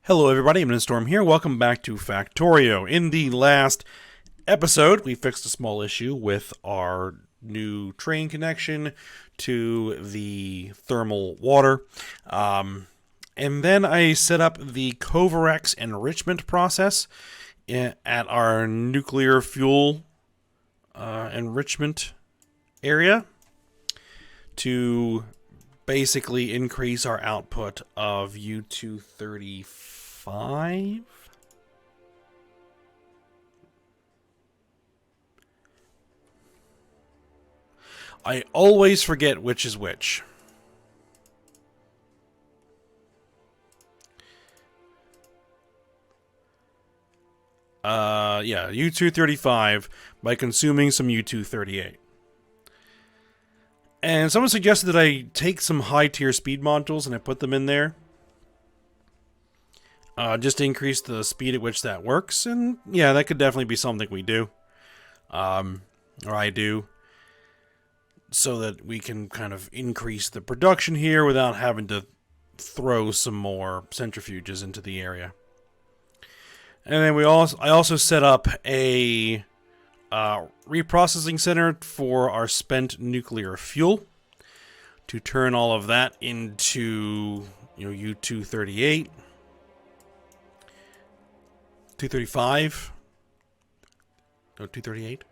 Hello everybody, I'm Storm here. Welcome back to Factorio. In the last episode, we fixed a small issue with our new train connection to the thermal water. And then I set up the Covarex enrichment process at our nuclear fuel enrichment area to basically increase our output of U-235. I always forget which is which. Yeah, U-235 by consuming some U-238. And someone suggested that I take some high-tier speed modules and I put them in there. Just to increase the speed at which that works. And yeah, that could definitely be something we do. Or I do. So that we can kind of increase the production here without having to throw some more centrifuges into the area. And then I also set up a reprocessing center for our spent nuclear fuel to turn all of that into, U-238. 235. No, 238.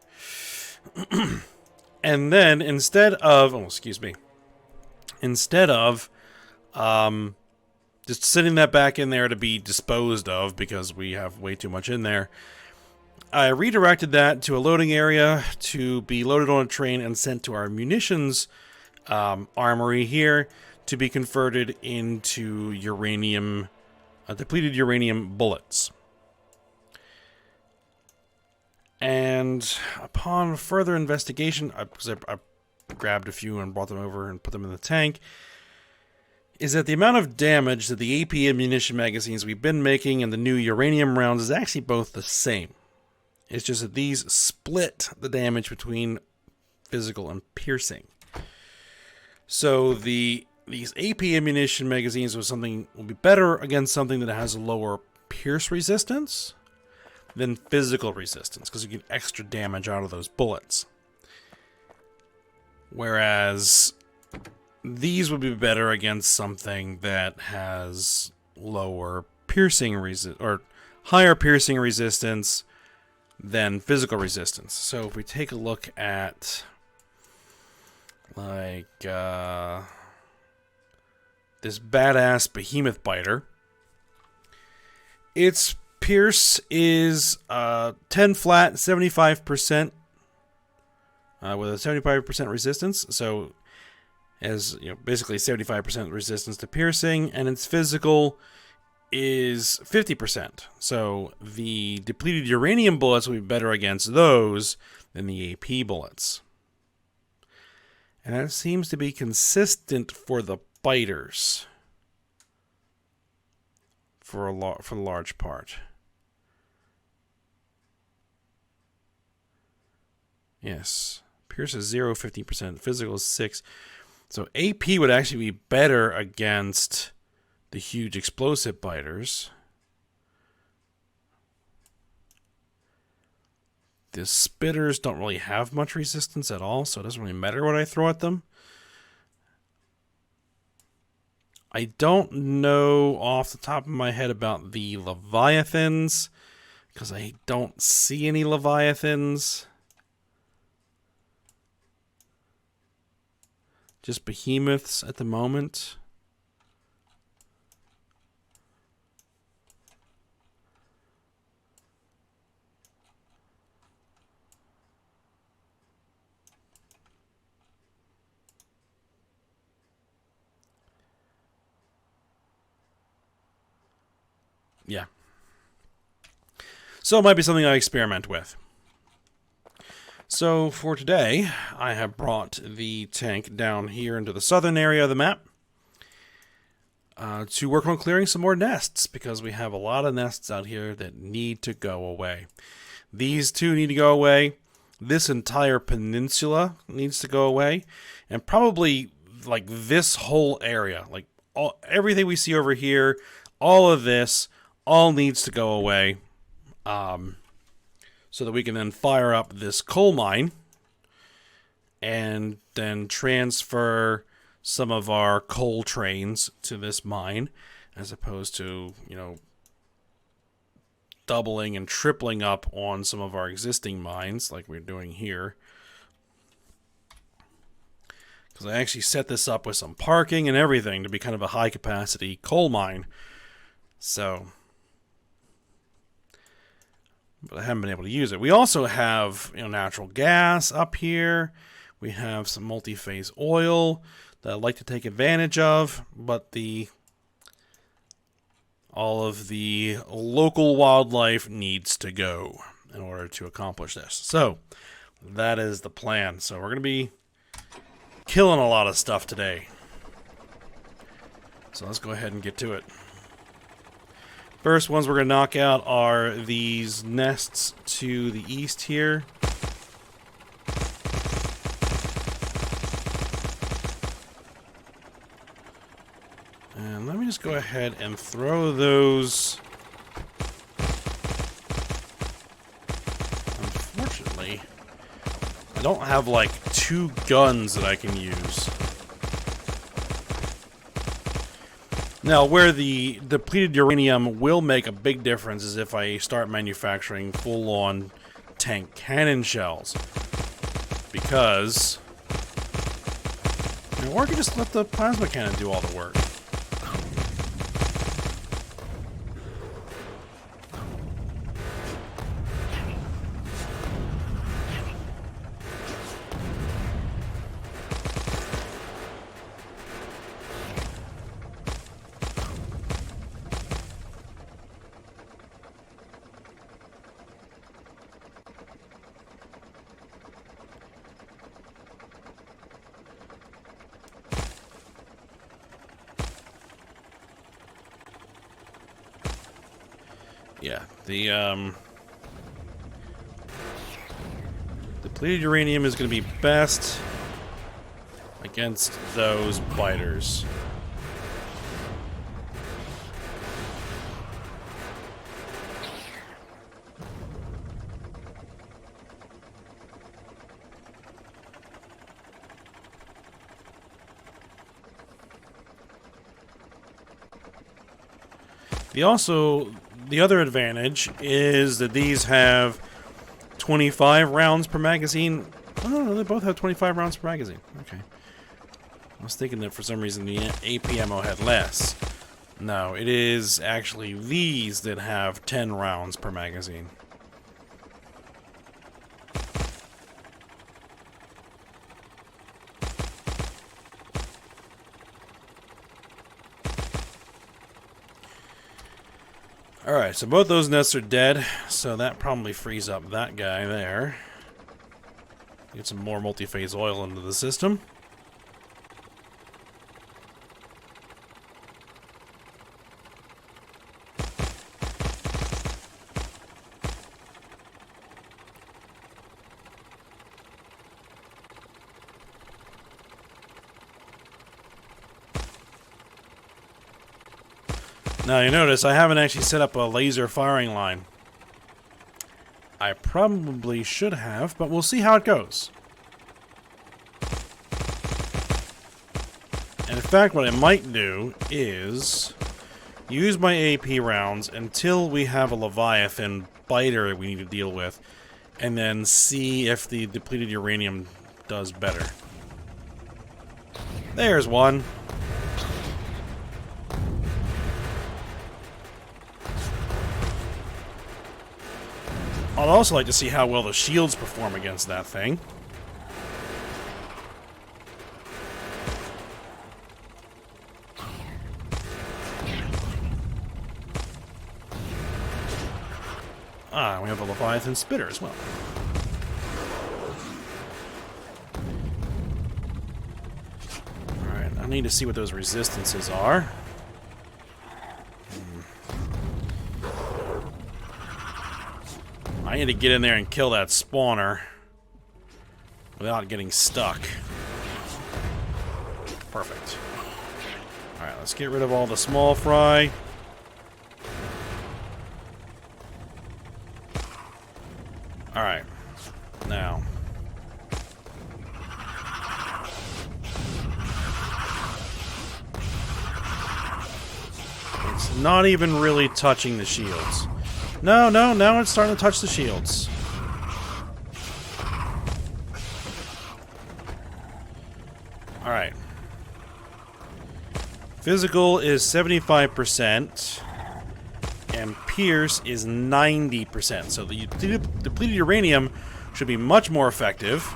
And then instead of just sitting that back in there to be disposed of because we have way too much in there, I redirected that to a loading area to be loaded on a train and sent to our munitions armory here to be converted into uranium, depleted uranium bullets. And upon further investigation, because I grabbed a few and brought them over and put them in the tank, is that the amount of damage that the AP ammunition magazines we've been making and the new uranium rounds is actually both the same. It's just that these split the damage between physical and piercing. So these AP ammunition magazines will be better against something that has a lower pierce resistance than physical resistance, because you get extra damage out of those bullets. Whereas these would be better against something that has lower piercing or higher piercing resistance than physical resistance. So if we take a look at like this badass behemoth biter, its pierce is 10 flat, 75% with a 75% resistance. So as basically 75% resistance to piercing, and its physical is 50%. So the depleted uranium bullets will be better against those than the AP bullets. And that seems to be consistent for the biters for the large part. Yes, pierce is 0, 15%. Physical is 6. So AP would actually be better against the huge explosive biters. The spitters don't really have much resistance at all, so it doesn't really matter what I throw at them. I don't know off the top of my head about the Leviathans, because I don't see any Leviathans. Just behemoths at the moment. Yeah. So it might be something I experiment with. So for today, I have brought the tank down here into the southern area of the map to work on clearing some more nests, because we have a lot of nests out here that need to go away. These two need to go away. This entire peninsula needs to go away. And probably like this whole area, like everything we see over here, all of this, all needs to go away, so that we can then fire up this coal mine and then transfer some of our coal trains to this mine, as opposed to, you know, doubling and tripling up on some of our existing mines like we're doing here. Because I actually set this up with some parking and everything to be kind of a high capacity coal mine. So, but I haven't been able to use it. We also have, you know, natural gas up here. We have some multi-phase oil that I'd like to take advantage of, but all of the local wildlife needs to go in order to accomplish this. So that is the plan. So we're going to be killing a lot of stuff today. So let's go ahead and get to it. First ones we're going to knock out are these nests to the east here. And let me just go ahead and throw those. Unfortunately, I don't have like 2 guns that I can use. Now, where the depleted uranium will make a big difference is if I start manufacturing full-on tank cannon shells. Because, or I can just let the plasma cannon do all the work. Yeah, the depleted uranium is going to be best against those biters. The other advantage is that these have 25 rounds per magazine. Oh, no, they both have 25 rounds per magazine. Okay. I was thinking that for some reason the AP ammo had less. No, it is actually these that have 10 rounds per magazine. Alright, so both those nests are dead, so that probably frees up that guy there. Get some more multi-phase oil into the system. Now you notice I haven't actually set up a laser firing line. I probably should have, but we'll see how it goes. And in fact, what I might do is use my AP rounds until we have a Leviathan biter we need to deal with, and then see if the depleted uranium does better. There's one. I'd also like to see how well the shields perform against that thing. Ah, we have a Leviathan spitter as well. Alright, I need to see what those resistances are. I need to get in there and kill that spawner without getting stuck. Perfect. Alright, let's get rid of all the small fry. Alright. Now. It's not even really touching the shields. No, no, now it's starting to touch the shields. Alright. Physical is 75%. And Pierce is 90%. So the depleted uranium should be much more effective.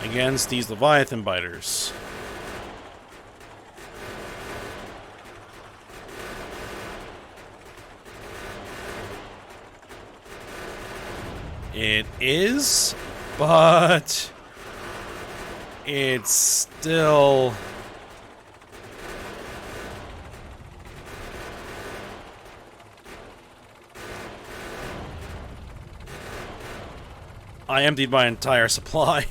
Against these Leviathan biters. It is, but it's still... I emptied my entire supply.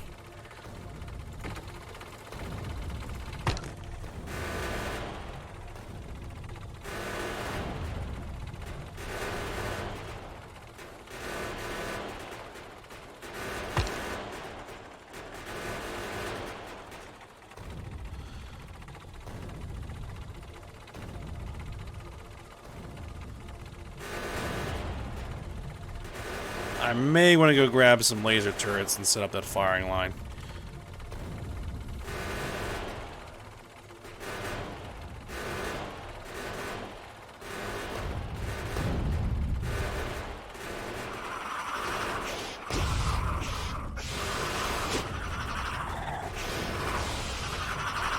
I may want to go grab some laser turrets and set up that firing line.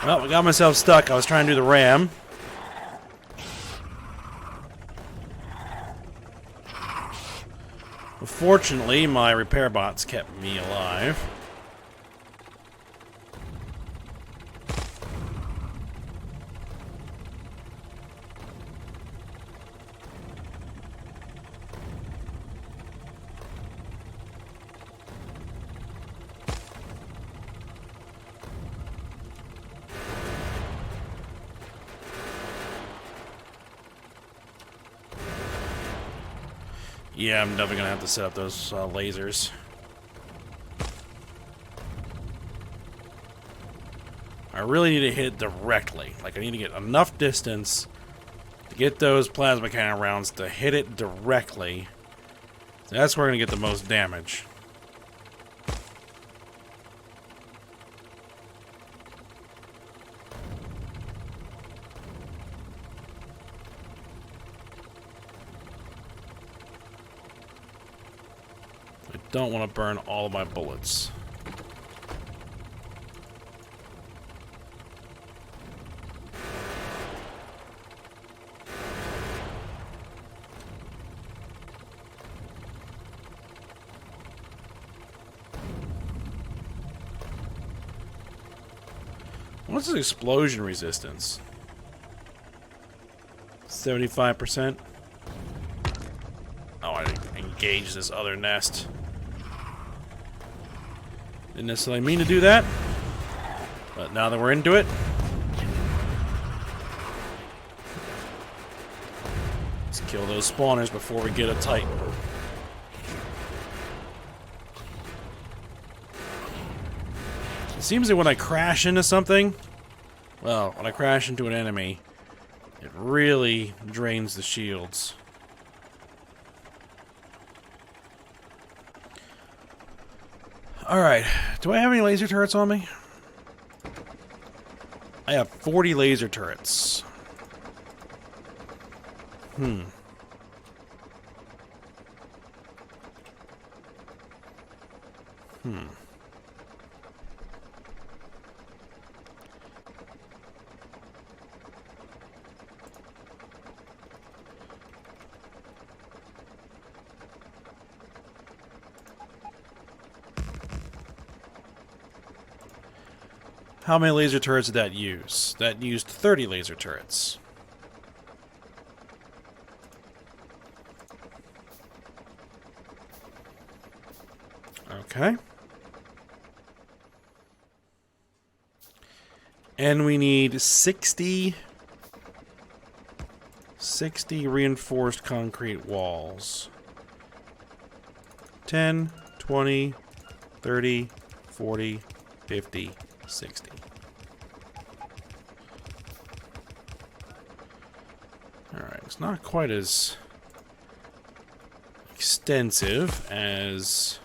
Well, I got myself stuck. I was trying to do the ram. Fortunately, my repair bots kept me alive. Yeah, I'm definitely gonna have to set up those lasers. I really need to hit it directly. Like, I need to get enough distance to get those plasma cannon rounds to hit it directly. That's where we're gonna get the most damage. Don't want to burn all of my bullets. What's this explosion resistance? 75%? Oh, I engaged this other nest. Didn't necessarily mean to do that, but now that we're into it, let's kill those spawners before we get a Titan. It seems that when I crash into something, well, when I crash into an enemy, it really drains the shields. Alright, do I have any laser turrets on me? I have 40 laser turrets. Hmm. How many laser turrets did that use? That used 30 laser turrets. Okay. And we need 60 60 reinforced concrete walls. 10, 20, 30, 40, 50, 60. Alright, it's not quite as extensive as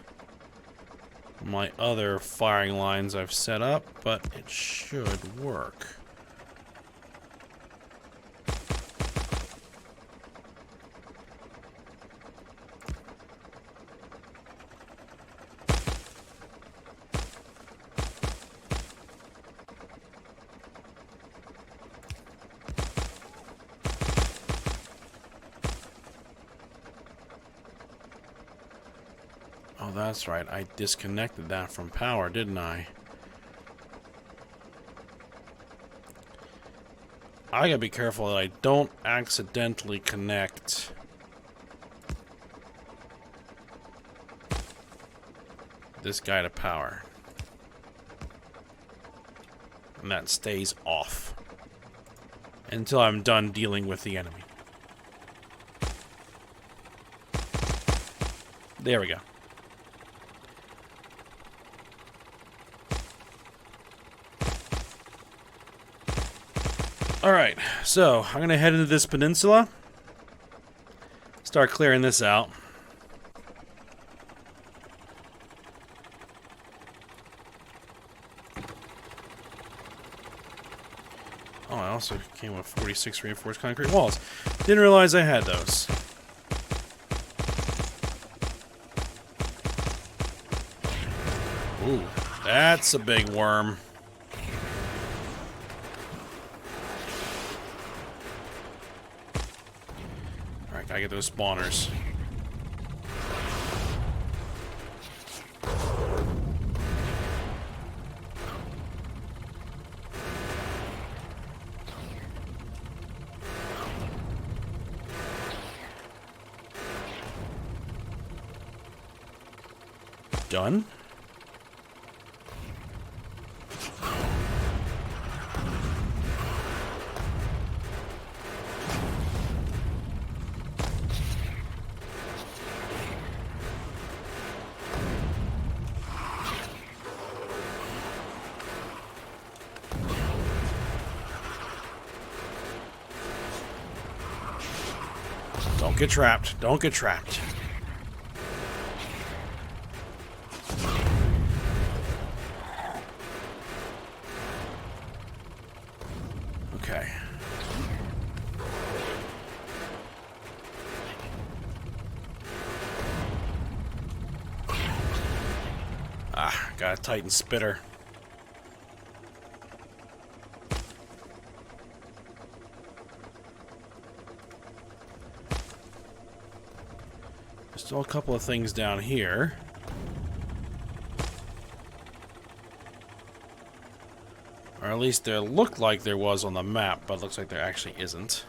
my other firing lines I've set up, but it should work. Oh, that's right. I disconnected that from power, didn't I? I gotta be careful that I don't accidentally connect this guy to power. And that stays off until I'm done dealing with the enemy. There we go. Alright, so I'm going to head into this peninsula, start clearing this out. Oh, I also came with 46 reinforced concrete walls. Didn't realize I had those. Ooh, that's a big worm. I get those spawners. Done. Don't get trapped. Don't get trapped. Okay. Ah, got a Titan spitter. Still a couple of things down here. Or at least there looked like there was on the map, but it looks like there actually isn't.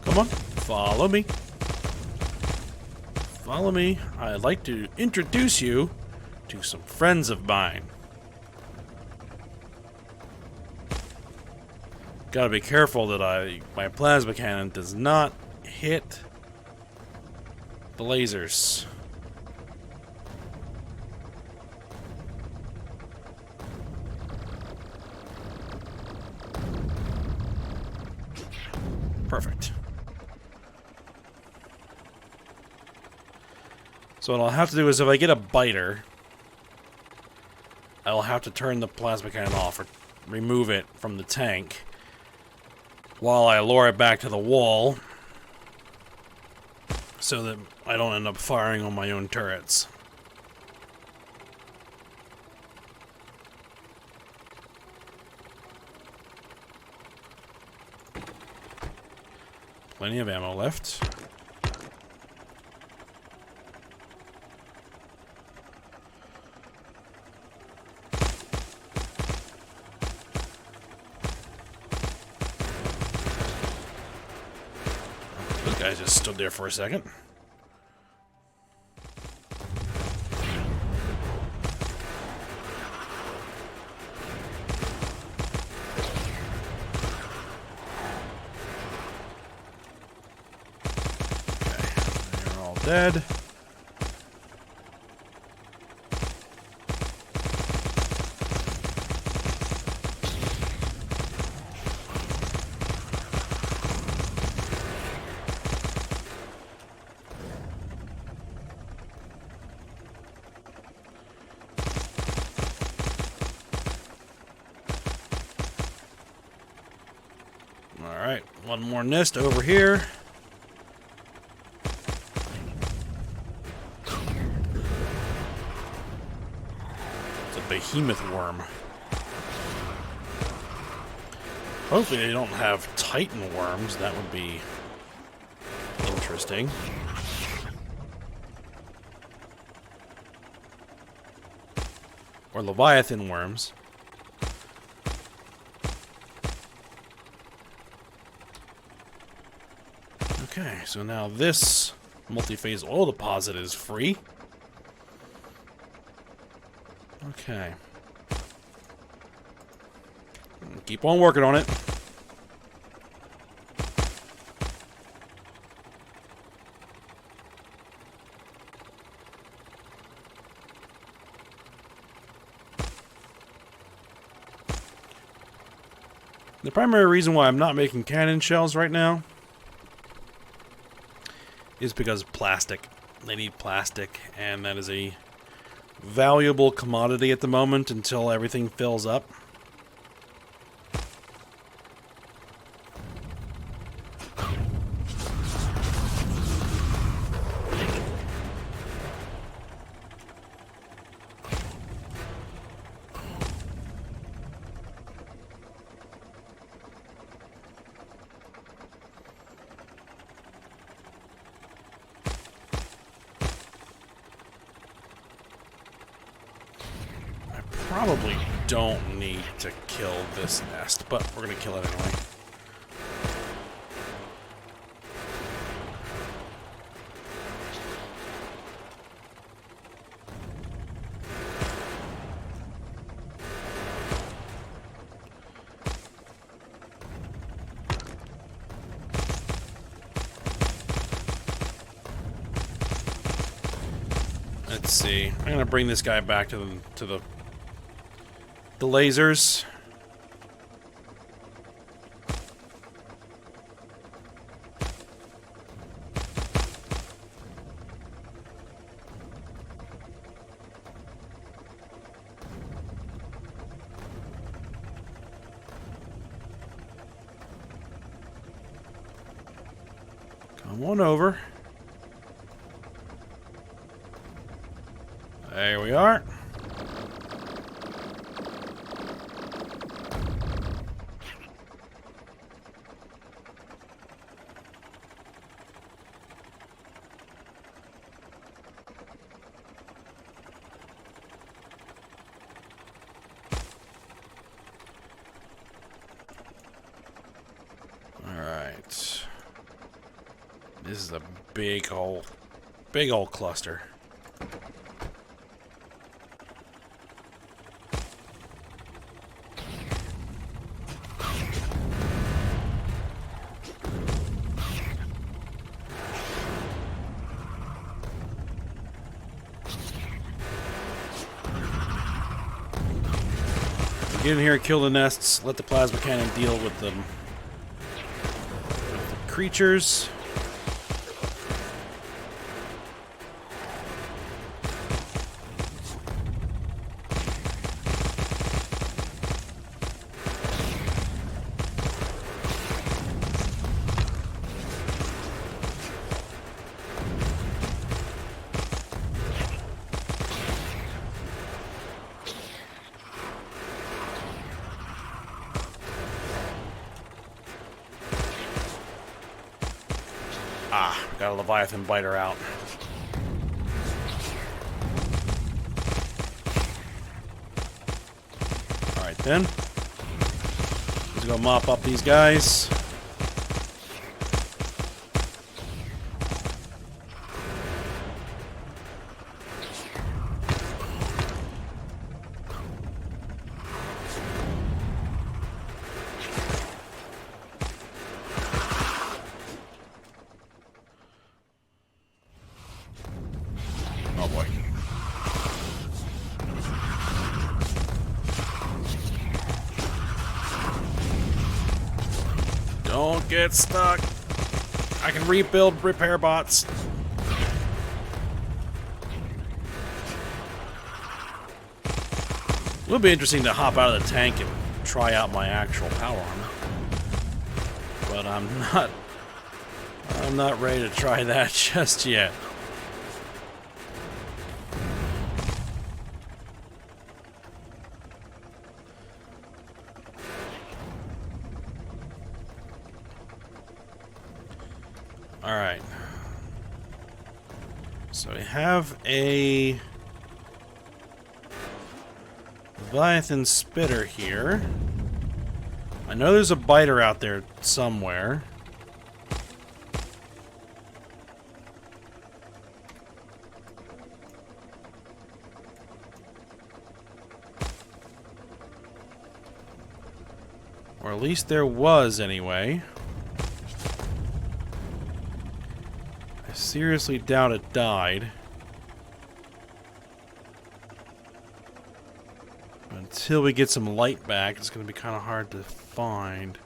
Come on, follow me. Follow me. I'd like to introduce you to some friends of mine. Gotta be careful that my plasma cannon does not hit the lasers. Perfect. So what I'll have to do is if I get a biter, I'll have to turn the plasma cannon off or remove it from the tank while I lure it back to the wall so that I don't end up firing on my own turrets. Plenty of ammo left. Guy just stood there for a second. Okay, they're all dead. Alright, one more nest over here. It's a behemoth worm. Hopefully they don't have titan worms. That would be interesting. Or leviathan worms. Okay, so now this multi-phase oil deposit is free. Okay. Keep on working on it. The primary reason why I'm not making cannon shells right now is because of plastic. They need plastic, and that is a valuable commodity at the moment until everything fills up. Probably don't need to kill this nest, but we're going to kill it anyway. Let's see. I'm going to bring this guy back to the lasers. Come on over. There we are. This is a big old cluster. Get in here, kill the nests, let the plasma cannon deal with them. With the creatures. Got a Leviathan biter out. Alright then. Let's go mop up these guys. Don't get stuck. I can rebuild repair bots. It would be interesting to hop out of the tank and try out my actual power armor. But I'm not ready to try that just yet. Alright. So we have a Leviathan spitter here. I know there's a biter out there somewhere. Or at least there was anyway. I seriously doubt it died. Until we get some light back, it's going to be kind of hard to find.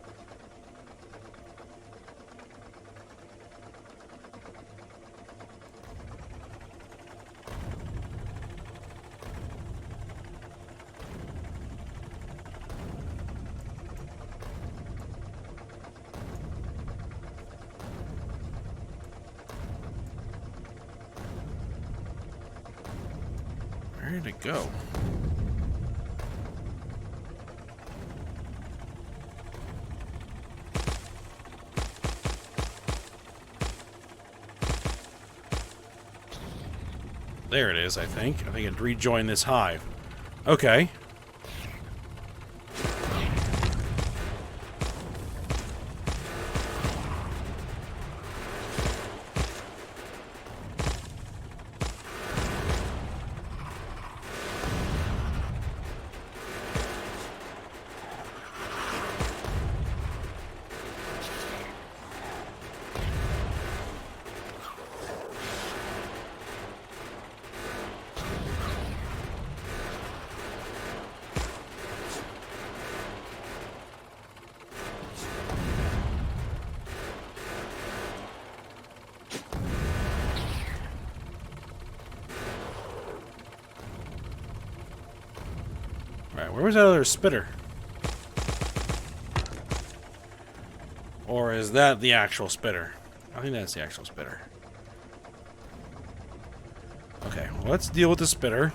Where did it go? There it is, I think. I think it rejoined this hive. Okay. Alright, where was that other spitter? Or is that the actual spitter? I think that's the actual spitter. Okay, well, let's deal with the spitter.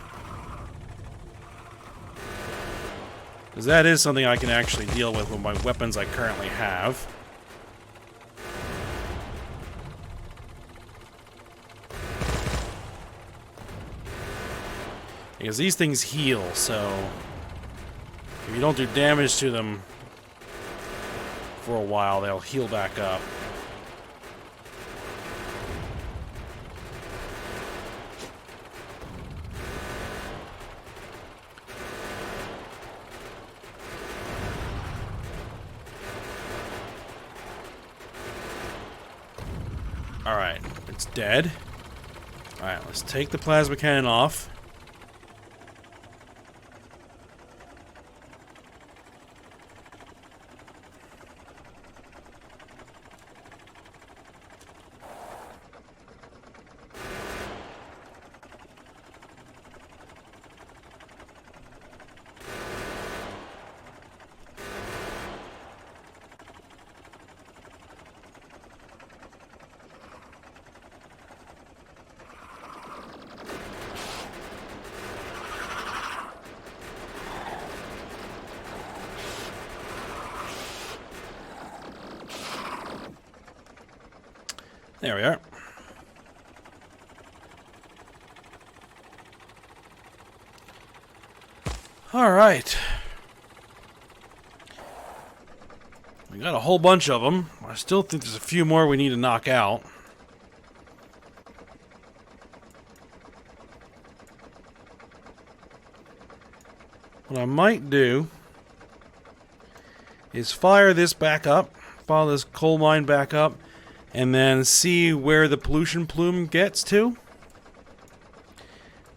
Because that is something I can actually deal with my weapons I currently have. Because these things heal, so if you don't do damage to them for a while, they'll heal back up. Alright, it's dead. Alright, let's take the plasma cannon off. There we are. All right. We got a whole bunch of them. I still think there's a few more we need to knock out. What I might do is fire this back up, fire this coal mine back up, and then see where the pollution plume gets to.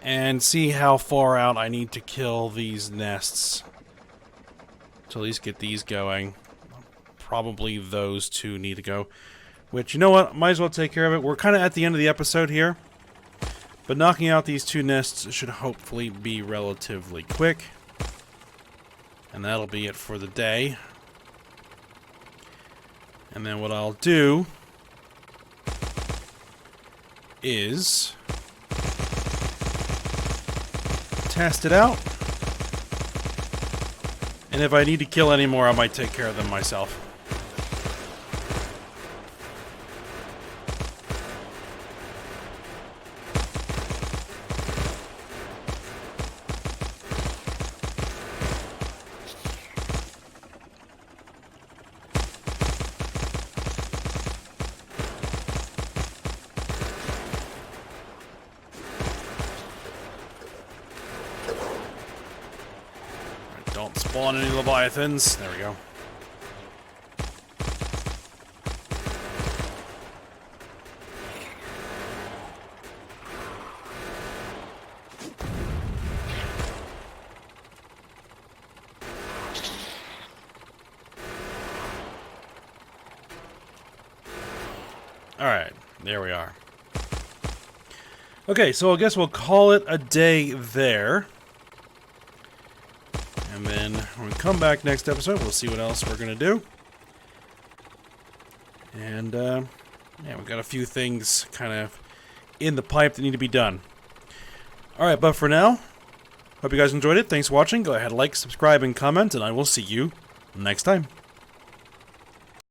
And see how far out I need to kill these nests. To at least get these going. probably those two need to go. Which, you know what? Might as well take care of it. We're kind of at the end of the episode here. But knocking out these two nests should hopefully be relatively quick. And that'll be it for the day. And then what I'll do is test it out. And if I need to kill any more, I might take care of them myself. Don't spawn any leviathans. There we go. Alright, there we are. Okay, so I guess we'll call it a day there. And then when we come back next episode, we'll see what else we're going to do. And, yeah, we've got a few things kind of in the pipe that need to be done. Alright, but for now, hope you guys enjoyed it. Thanks for watching. Go ahead, like, subscribe, and comment, and I will see you next time.